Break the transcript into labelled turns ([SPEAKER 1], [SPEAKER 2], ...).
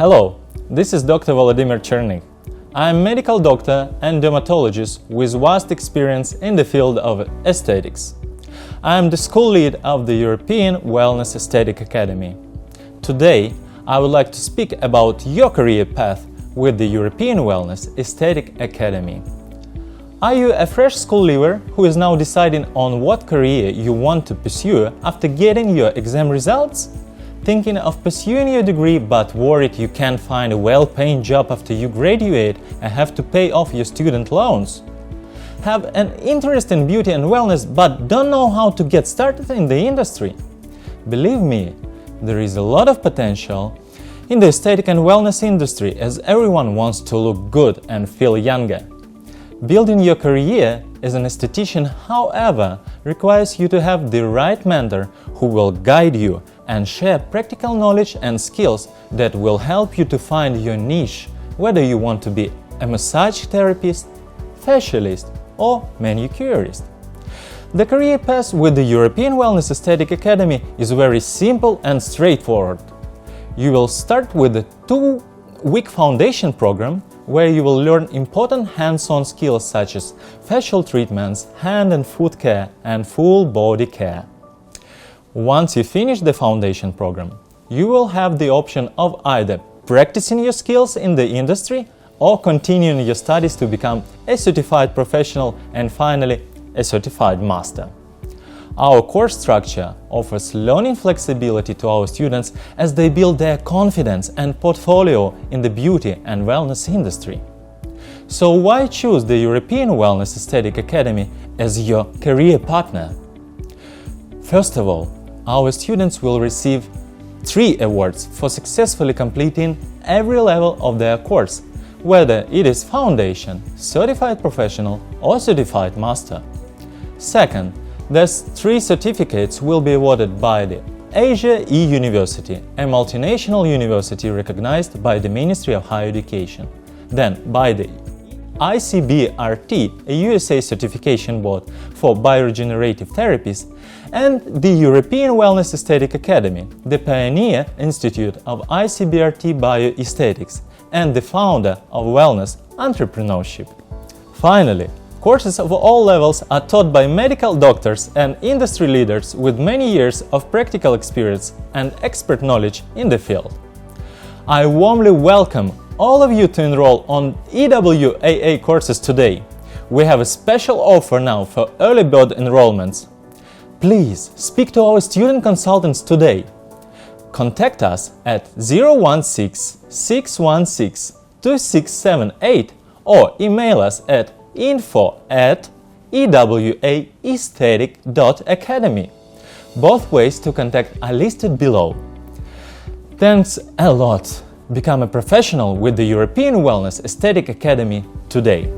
[SPEAKER 1] Hello, this is Dr. Chernykh. I am a medical doctor and dermatologist with vast experience in the field of aesthetics. I am the school lead of the European Wellness Aesthetic Academy. Today, I would like to speak about your career path with the European Wellness Aesthetic Academy. Are you a fresh school leaver who is now deciding on what career you want to pursue after getting your exam results? Thinking of pursuing your degree but worried you can't find a well-paying job after you graduate and have to pay off your student loans? Have an interest in beauty and wellness but don't know how to get started in the industry? Believe me, there is a lot of potential in the aesthetic and wellness industry as everyone wants to look good and feel younger. Building your career as an esthetician, however, requires you to have the right mentor who will guide you and share practical knowledge and skills that will help you to find your niche, whether you want to be a massage therapist, facialist, or manicurist. The career path with the European Wellness Aesthetic Academy is very simple and straightforward. You will start with a 2-week foundation program where you will learn important hands-on skills such as facial treatments, hand and foot care, and full body care. Once you finish the foundation program, you will have the option of either practicing your skills in the industry or continuing your studies to become a certified professional and finally a certified master. Our course structure offers learning flexibility to our students as they build their confidence and portfolio in the beauty and wellness industry. So why choose the European Wellness Aesthetic Academy as your career partner? First of all, our students will receive 3 awards for successfully completing every level of their course, whether it is Foundation, Certified Professional or Certified Master. Second, these 3 certificates will be awarded by the Asia E-University, a multinational university recognized by the Ministry of Higher Education, then by the ICBRT, a USA certification board for bioregenerative therapies, and the European Wellness Aesthetic Academy, the pioneer institute of ICBRT bioaesthetics and the founder of Wellness Entrepreneurship. Finally, courses of all levels are taught by medical doctors and industry leaders with many years of practical experience and expert knowledge in the field. I warmly welcome all of you to enroll on EWAA courses today. We have a special offer now for early bird enrollments. Please speak to our student consultants today. Contact us at 016-616-2678 or email us at info@ewaesthetic.academy. Both ways to contact are listed below. Thanks a lot. Become a professional with the European Wellness Aesthetic Academy today.